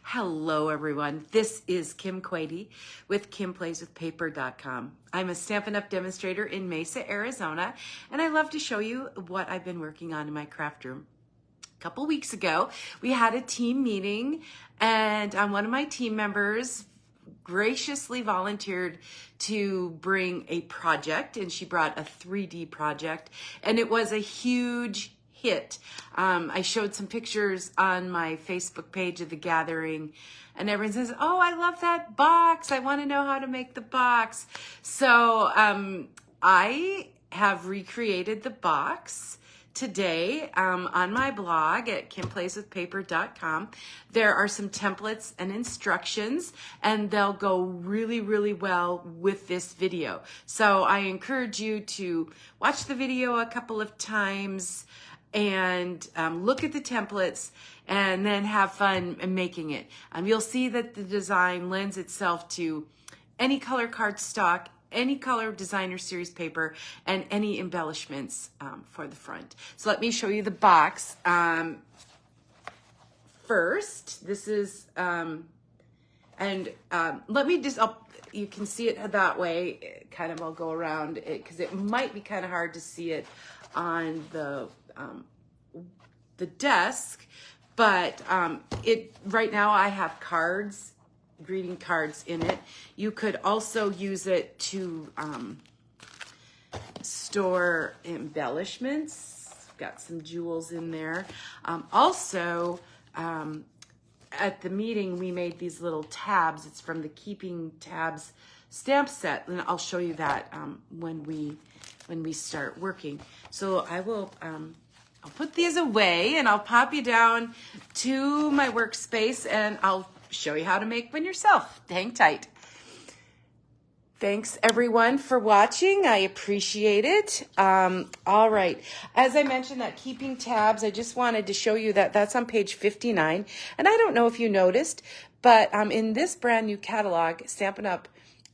Hello, everyone. This is Kim Quady with KimPlaysWithPaper.com. I'm a Stampin' Up! Demonstrator in Mesa, Arizona, and I love to show you what I've been working on in my craft room. A couple weeks ago, we had a team meeting, and one of my team members graciously volunteered to bring a project, and she brought a 3D project, and it was a huge hit. I showed some pictures on my Facebook page of the gathering, and everyone says, "Oh, I love that box. I want to know how to make the box." So I have recreated the box today on my blog at KimPlaysWithPaper.com. There are some templates and instructions, and they'll go really, really well with this video. So I encourage you to watch the video a couple of times and look at the templates and then have fun making it. You'll see that the design lends itself to any color cardstock, any color designer series paper, and any embellishments for the front. So let me show you the box. First, this is, let me just, you can see it that way, kind of, I'll go around it because it might be kind of hard to see it on the desk, but right now I have cards, greeting cards in it. You could also use it to store embellishments. Got some jewels in there. Also, at the meeting we made these little tabs. It's from the Keeping Tabs stamp set, and I'll show you that when we start working. So I will I'll put these away and I'll pop you down to my workspace and I'll show you how to make one yourself. Hang tight. Thanks everyone for watching. I appreciate it. All right. As I mentioned, that Keeping Tabs, I just wanted to show you that that's on page 59. And I don't know if you noticed, but in this brand new catalog, Stampin' Up!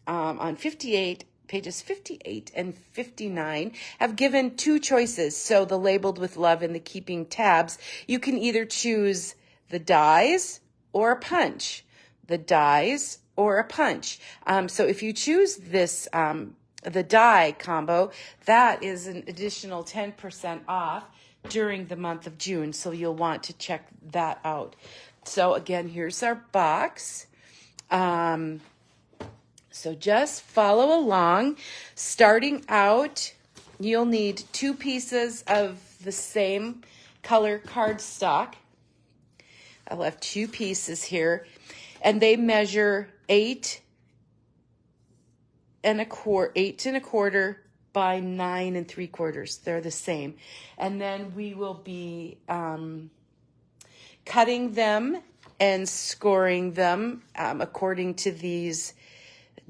On pages 58 and 59 have given two choices. So the Labeled with Love and the Keeping Tabs, you can either choose the dies or a punch. The dies or a punch. So if you choose this, the die combo, that is an additional 10% off during the month of June. So you'll want to check that out. So again, here's our box. So just follow along. Starting out, you'll need 2 pieces of the same color cardstock. I'll have 2 pieces here, and they measure 8 and a quarter by 9 3/4. They're the same. And then we will be cutting them and scoring them according to these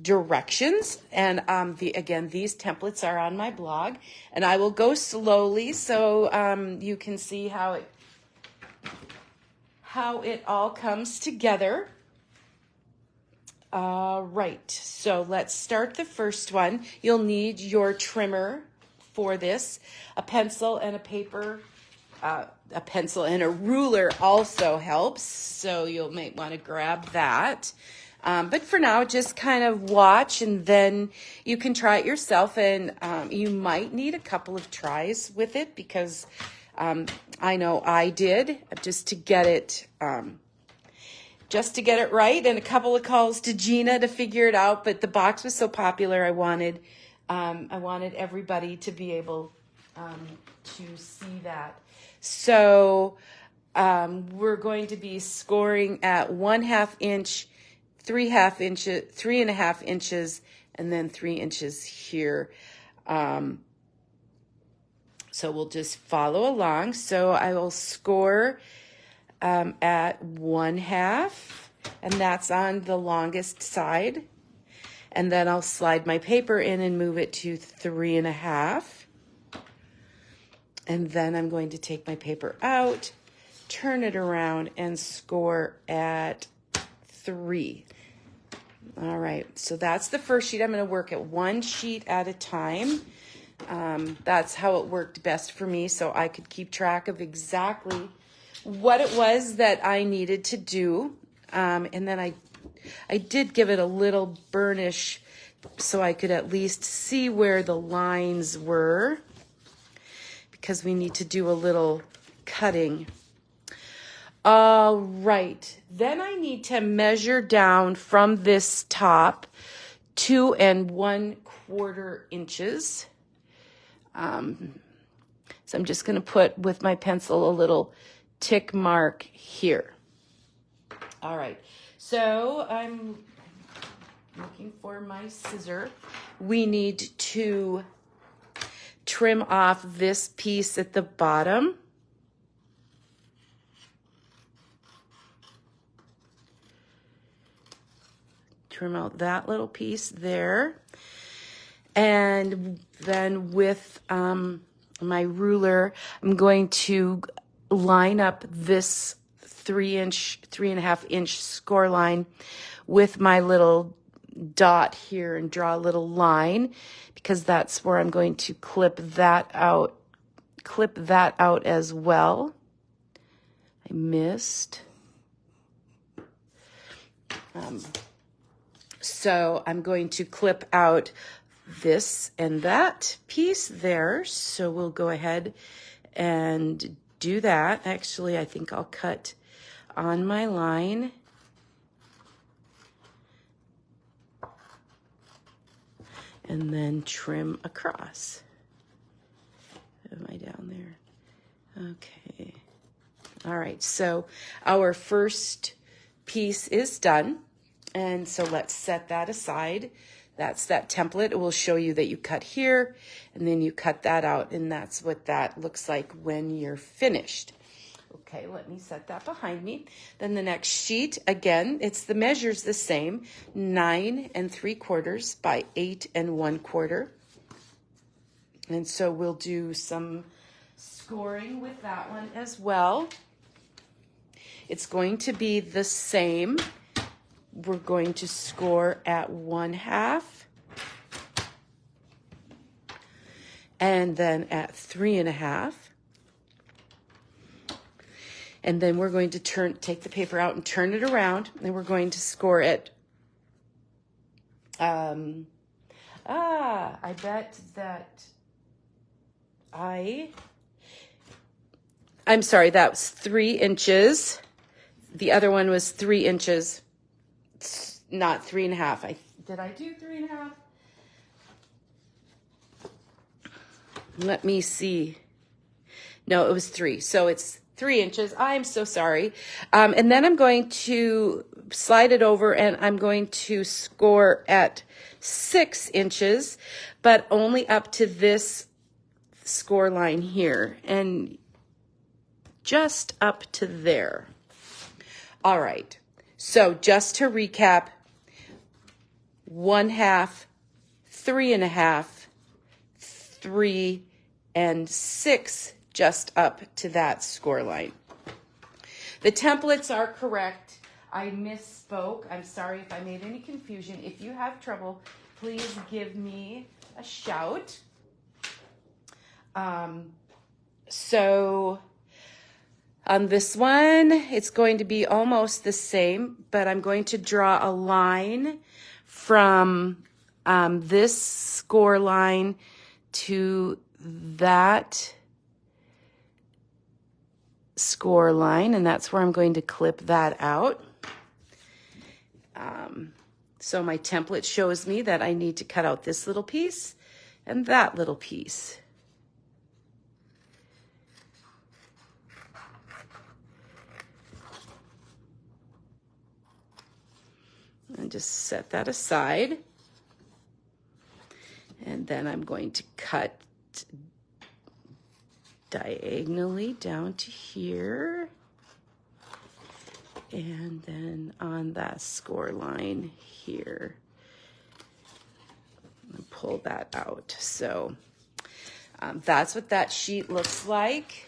directions. And again, these templates are on my blog, and I will go slowly so you can see how it all comes together. All right, so let's start the first one. You'll need your trimmer for this, a pencil and a paper. A pencil and a ruler also helps, so you might want to grab that. But for now, just kind of watch, and then you can try it yourself, and you might need a couple of tries with it because I know I did, just to get it right, and a couple of calls to Gina to figure it out. But the box was so popular, I wanted everybody to be able to see that. So we're going to be scoring at 1/2 inch, 3/2 inches, 3.5 inches, and then 3 inches here. So we'll just follow along. So I will score at 1/2, and that's on the longest side. And then I'll slide my paper in and move it to 3.5. And then I'm going to take my paper out, turn it around, and score at 3. All right, so that's the first sheet. I'm going to work at 1 sheet at a time. That's how it worked best for me, so I could keep track of exactly what it was that I needed to do. And then I did give it a little burnish so I could at least see where the lines were, because we need to do a little cutting. All right, then I need to measure down from this top 2 1/4 inches. So I'm just going to put with my pencil a little tick mark here. All right, so I'm looking for my scissor. We need to trim off this piece at the bottom. Trim out that little piece there. And then with my ruler, I'm going to line up this 3.5 inch score line with my little dot here and draw a little line, because that's where I'm going to clip that out as well. I missed. So I'm going to clip out this and that piece there. So we'll go ahead and do that. Actually, I think I'll cut on my line. And then trim across. Am I down there? Okay. All right, so our first piece is done. And so let's set that aside. That's that template. It will show you that you cut here and then you cut that out, and that's what that looks like when you're finished. Okay, let me set that behind me. Then the next sheet, again, the measure's the same, 9 3/4 by 8 1/4. And so we'll do some scoring with that one as well. It's going to be the same. We're going to score at 1/2 and then at 3.5. And then we're going to take the paper out and turn it around, and we're going to score it. I bet that I'm sorry, that was 3 inches. The other one was 3 inches, not 3.5. Did I do 3.5? Let me see. No, it was 3. So it's 3 inches. I'm so sorry. And then I'm going to slide it over, and I'm going to score at 6 inches, but only up to this score line here, and just up to there. All right. So just to recap, 1/2, 3.5, 3, and 6, just up to that score line. The templates are correct. I misspoke. I'm sorry if I made any confusion. If you have trouble, please give me a shout. So on this one, it's going to be almost the same, but I'm going to draw a line from this score line to that score line, and that's where I'm going to clip that out. So my template shows me that I need to cut out this little piece and that little piece. And just set that aside. And then I'm going to cut diagonally down to here. And then on that score line here. And pull that out. So that's what that sheet looks like.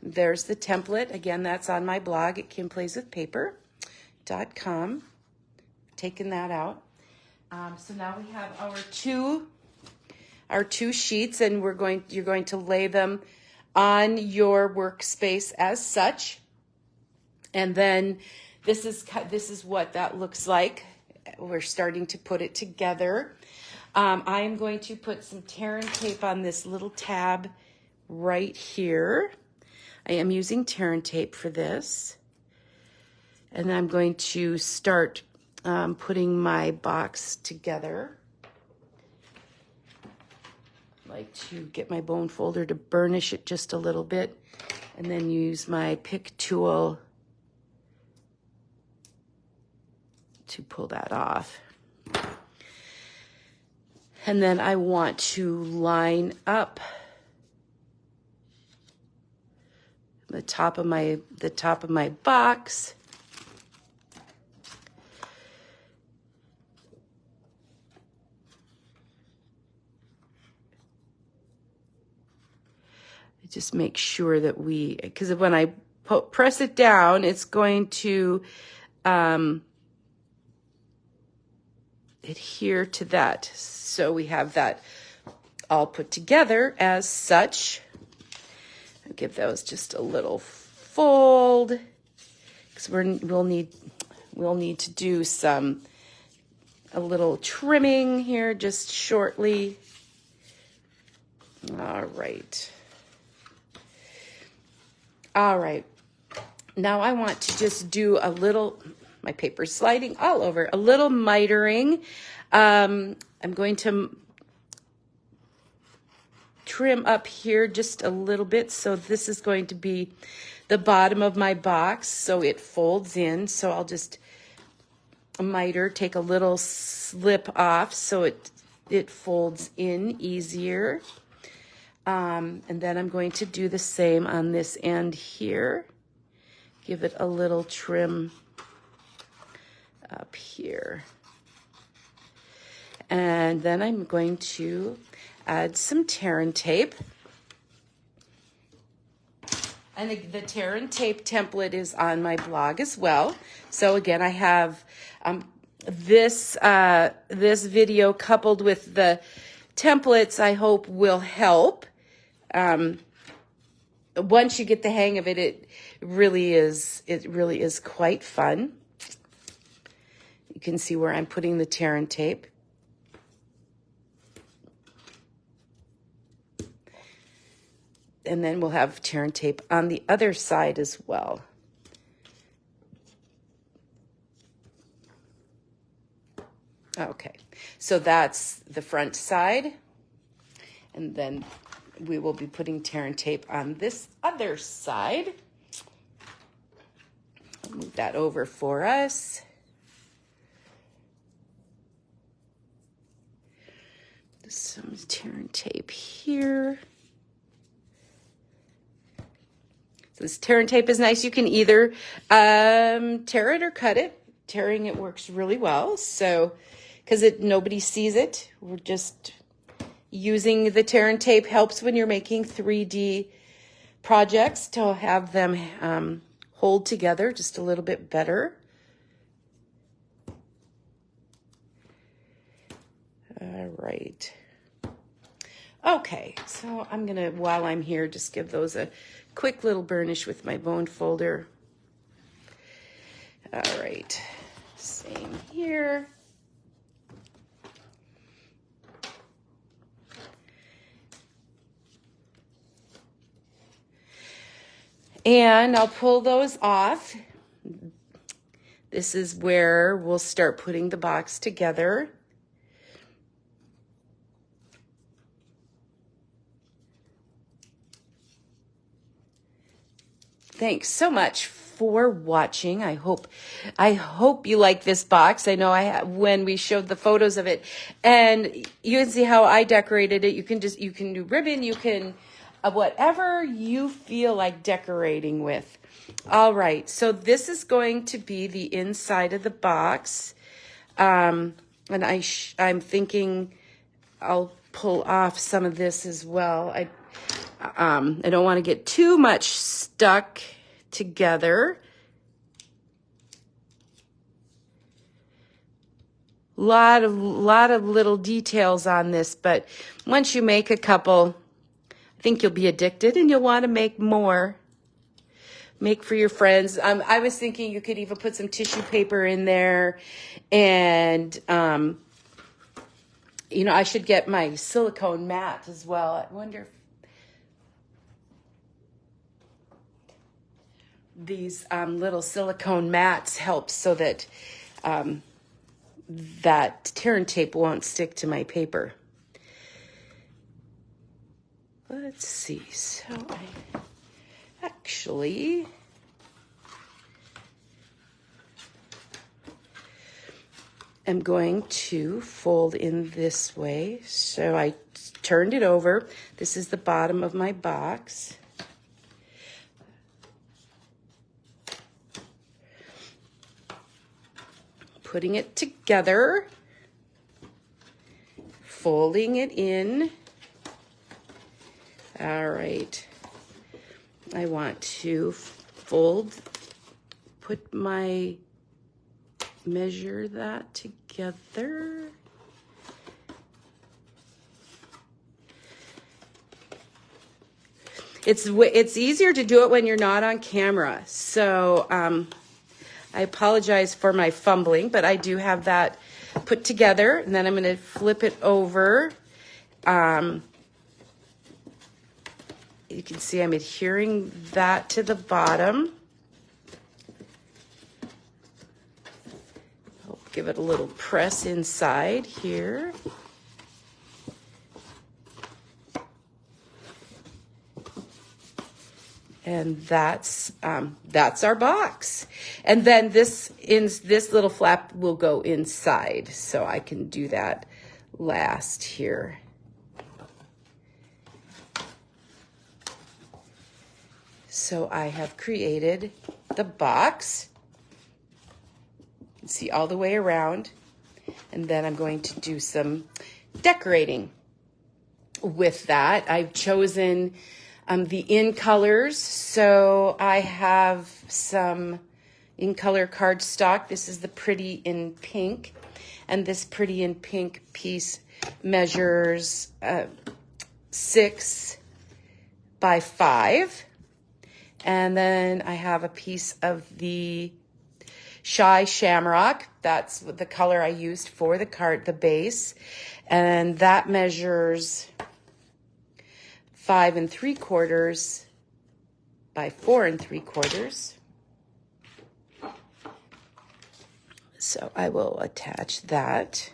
There's the template. Again, that's on my blog at kimplayswithpaper.com. Taken that out. So now we have our two sheets, and you're going to lay them on your workspace as such. And then this is what that looks like. We're starting to put it together. I am going to put some tear and tape on this little tab right here. I am using tear and tape for this. And I'm going to start putting my box together. I like to get my bone folder to burnish it just a little bit and then use my pick tool to pull that off. And then I want to line up the top of my box. Just make sure that because when I press it down, it's going to adhere to that. So we have that all put together as such. I'll give those just a little fold because we'll need to do a little trimming here just shortly. All right. All right. Now I want to just do a little, my paper's sliding all over, a little mitering. I'm going to trim up here just a little bit. So this is going to be the bottom of my box, so it folds in. So I'll just miter, take a little slip off so it folds in easier. And then I'm going to do the same on this end here. Give it a little trim up here. And then I'm going to add some tear and tape. And the tear and tape template is on my blog as well. So again, I have this video coupled with the templates I hope will help. Once you get the hang of it, it really is quite fun. You can see where I'm putting the tear and tape. And then we'll have tear and tape on the other side as well. Okay, so that's the front side. And then we will be putting tear and tape on this other side. I'll move that over for us. Some tear and tape here. So this tear and tape is nice. You can either tear it or cut it. Tearing it works really well. So, because nobody sees it, we're just using the tear and tape helps when you're making 3D projects to have them hold together just a little bit better. All right. Okay, so I'm gonna, while I'm here, just give those a quick little burnish with my bone folder. All right, same here. And I'll pull those off. This is where we'll start putting the box together. Thanks so much for watching. I hope you like this box. I know when we showed the photos of it, and you can see how I decorated it. You can do ribbon, you can whatever you feel like decorating with. All right, so this is going to be the inside of the box, and I'm thinking I'll pull off some of this as well. I don't want to get too much stuck together. Lot of little details on this, but once you make a couple, I think you'll be addicted and you'll want to make more. make for your friends. I was thinking you could even put some tissue paper in there, and you know, I should get my silicone mat as well. I wonder if these little silicone mats help so that that tear and tape won't stick to my paper. Let's see. So I actually am going to fold in this way. So I turned it over. This is the bottom of my box. Putting it together, folding it in. All right. I want to measure that together. It's easier to do it when you're not on camera. So I apologize for my fumbling, but I do have that put together, and then I'm going to flip it over. You can see I'm adhering that to the bottom. I'll give it a little press inside here. And that's our box. And then this little flap will go inside, so I can do that last here. So I have created the box. You can see all the way around. And then I'm going to do some decorating with that. I've chosen the in colors. So I have some in color cardstock. This is the Pretty in Pink. And this Pretty in Pink piece measures 6 by 5. And then I have a piece of the Shy Shamrock. That's the color I used for the base. And that measures 5 3/4 by 4 3/4. So I will attach that.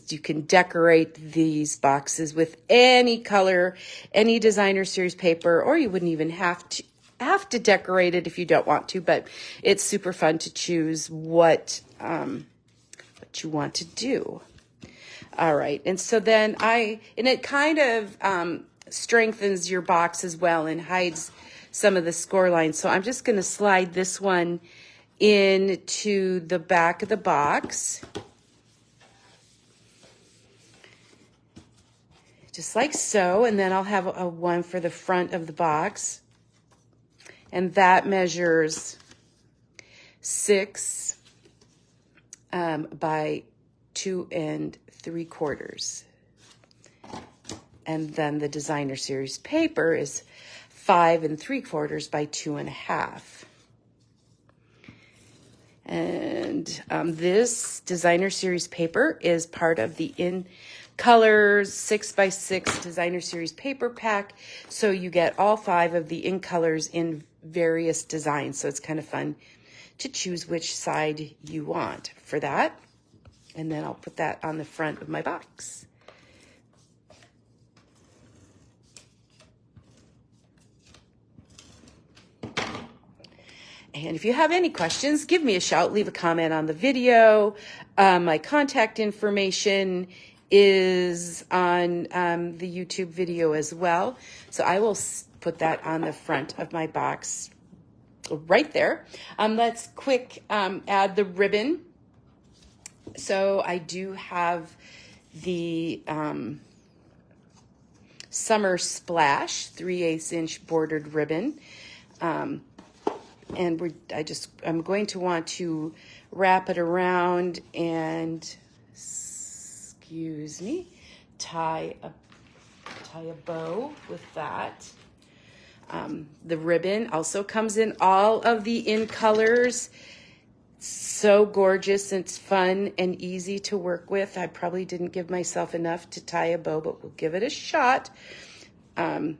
You can decorate these boxes with any color, any designer series paper, or you wouldn't even have to decorate it if you don't want to, but it's super fun to choose what you want to do. All right, and so then it kind of strengthens your box as well and hides some of the score lines. So I'm just going to slide this one into the back of the box. Just like so, and then I'll have a one for the front of the box, and that measures 6 by 2 3/4. And then the designer series paper is 5 3/4 by 2 1/2. And this designer series paper is part of the In Colors 6 by 6 designer series paper pack. So you get all 5 of the In Colors in various designs. So it's kind of fun to choose which side you want for that. And then I'll put that on the front of my box. And if you have any questions, give me a shout, leave a comment on the video. My contact information is on the YouTube video as well. So I will put that on the front of my box right there. Let's quick add the ribbon. So I do have the Summer Splash 3/8 inch bordered ribbon. And I'm going to want to wrap it around and, excuse me, tie a bow with that. The ribbon also comes in all of the in colors. So gorgeous. It's fun and easy to work with. I probably didn't give myself enough to tie a bow, but we'll give it a shot. And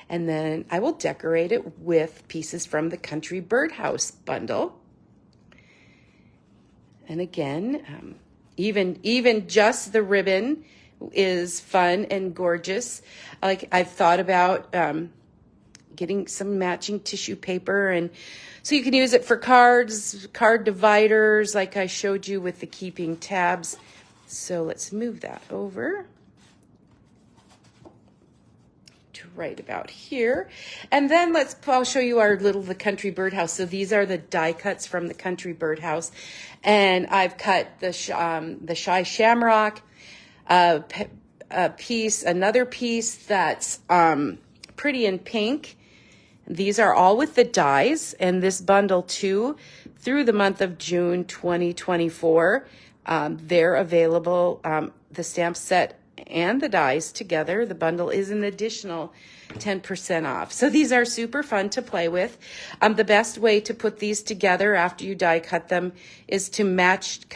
then I will decorate it with pieces from the Country Birdhouse bundle. And again, even just the ribbon is fun and gorgeous. Like, I've thought about getting some matching tissue paper, and so you can use it for cards, card dividers, like I showed you with the keeping tabs. So let's move that over to right about here. And then I'll show you the Country Birdhouse. So these are the die cuts from the Country Birdhouse. And I've cut the Shy Shamrock piece, another piece that's pretty in pink. These are all with the dies, and this bundle too, through the month of June 2024. They're available, the stamp set and the dies together. The bundle is an additional 10% off. So these are super fun to play with. The best way to put these together after you die cut them is to match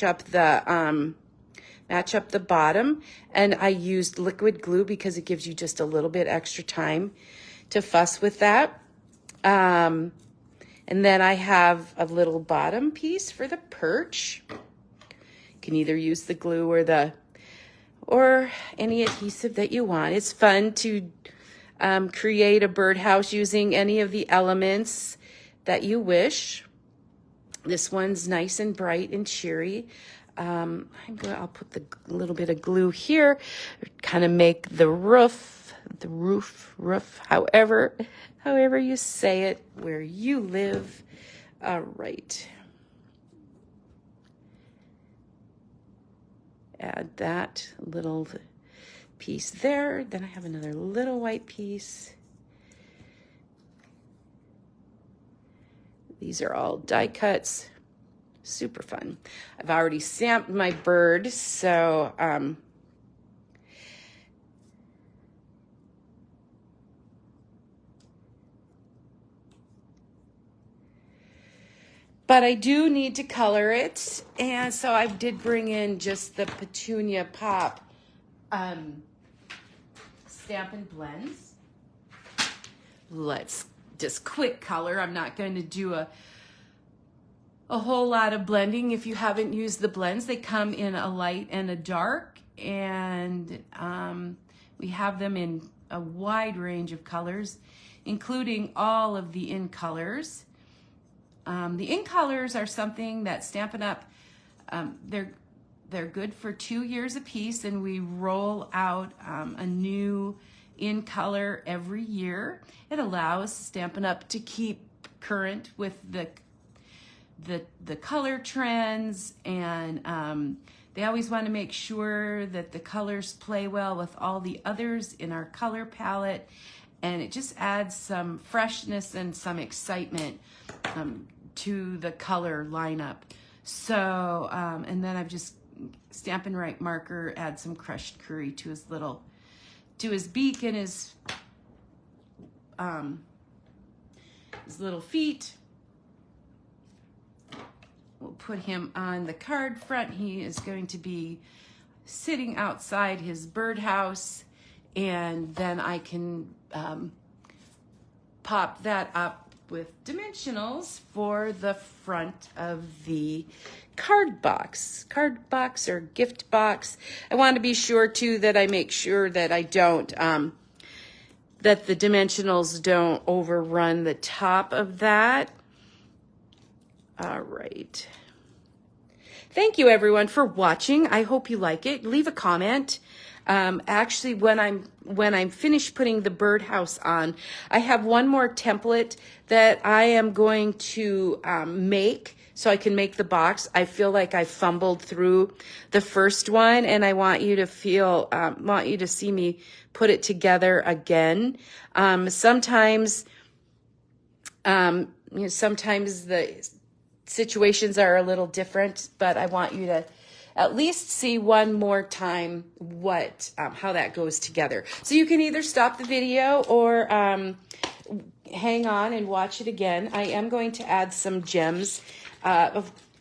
up the bottom. And I used liquid glue because it gives you just a little bit extra time to fuss with that. And then I have a little bottom piece for the perch. You can either use the glue or any adhesive that you want. It's fun to create a birdhouse using any of the elements that you wish. This one's nice and bright and cheery. I'll put a little bit of glue here, kind of make the roof, however you say it, where you live. All right. Add that little piece there. Then I have another little white piece. These are all die cuts. Super fun. I've already stamped my bird, so but I do need to color it, and so I did bring in just the Petunia Pop Stampin' Blends. Let's just quick color. I'm not going to do a whole lot of blending. If you haven't used the blends, they come in a light and a dark, and we have them in a wide range of colors, including all of the in colors. The in colors are something that Stampin' Up, they're good for 2 years a piece, and we roll out a new in color every year. It allows Stampin' Up to keep current with the color trends, and they always want to make sure that the colors play well with all the others in our color palette, and it just adds some freshness and some excitement to the color lineup. So, and then I've just Stampin' Right marker, add some crushed curry to his beak and his little feet. We'll put him on the card front. He is going to be sitting outside his birdhouse, and then I can pop that up with dimensionals for the front of the card box or gift box. I want to be sure too that I make sure that I don't, that the dimensionals don't overrun the top of that. All right. Thank you everyone for watching. I hope you like it. Leave a comment. Actually, when I'm finished putting the birdhouse on, I have one more template that I am going to make so I can make the box. I feel like I fumbled through the first one, and I want you to see me put it together again. Sometimes the situations are a little different, but I want you to at least see one more time what how that goes together. So you can either stop the video or hang on and watch it again. I am going to add some gems.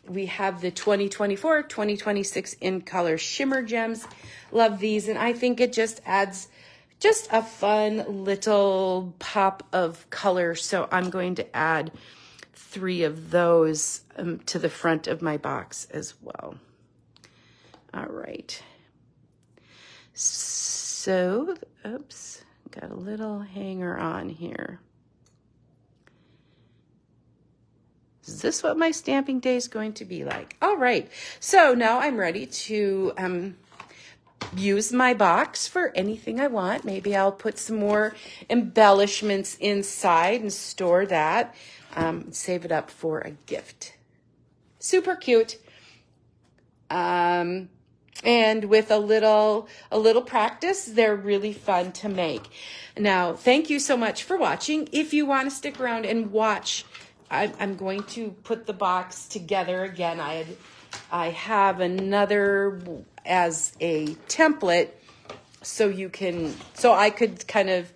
We have the 2024, 2026 in color shimmer gems. Love these, and I think it just adds just a fun little pop of color. So I'm going to add 3 of those to the front of my box as well. All right. So, oops, got a little hanger on here. Is this what my stamping day is going to be like? All right. So now I'm ready to use my box for anything I want. Maybe I'll put some more embellishments inside and store that. Save it up for a gift. Super cute. And with a little practice, they're really fun to make. Now, thank you so much for watching. If you want to stick around and watch, I'm going to put the box together again. I have another as a template, so I could kind of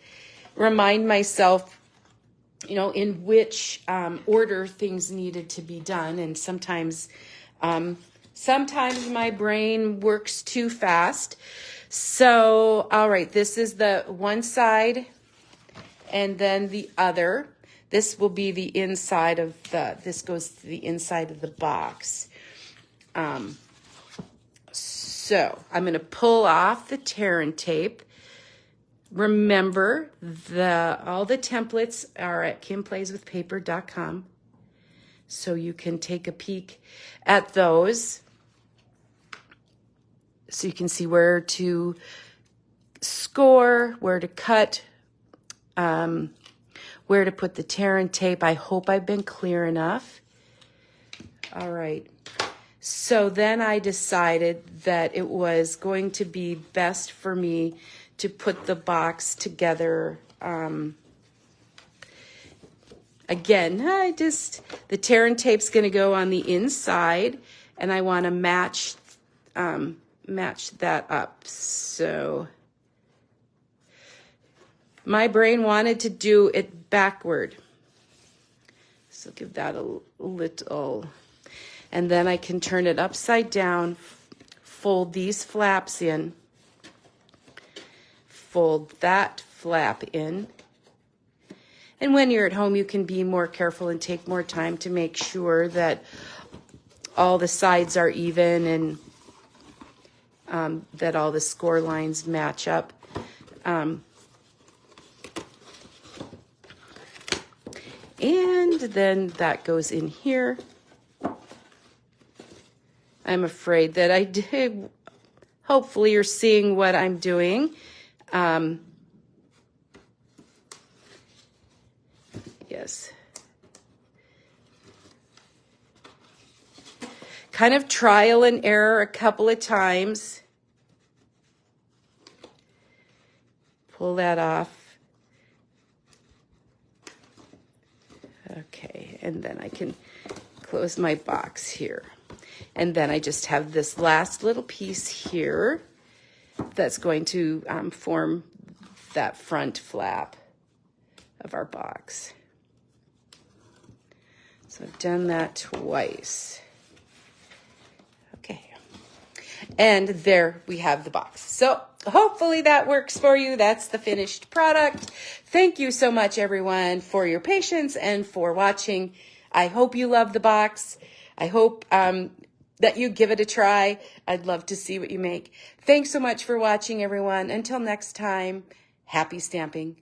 remind myself, you know, in which order things needed to be done. And sometimes my brain works too fast. So, all right, this is the one side and then the other. This will be the inside of this goes to the inside of the box. So I'm going to pull off the tear and tape. Remember, all the templates are at kimplayswithpaper.com. So you can take a peek at those. So you can see where to score, where to cut, where to put the tear and tape. I hope I've been clear enough. All right. So then I decided that it was going to be best for me to put the box together. Again, the tear and tape's going to go on the inside, and I want to match that up. So my brain wanted to do it backward. So give that a little, and then I can turn it upside down, fold these flaps in, fold that flap in. And when you're at home, you can be more careful and take more time to make sure that all the sides are even and that all the score lines match up. And then that goes in here. I'm afraid that I did. Hopefully you're seeing what I'm doing. Yes. Kind of trial and error a couple of times. Pull that off. Okay, and then I can close my box here. And then I just have this last little piece here that's going to form that front flap of our box. So I've done that twice. Okay. And there we have the box. So hopefully that works for you. That's the finished product. Thank you so much, everyone, for your patience and for watching. I hope you love the box. I hope that you give it a try. I'd love to see what you make. Thanks so much for watching, everyone. Until next time, happy stamping.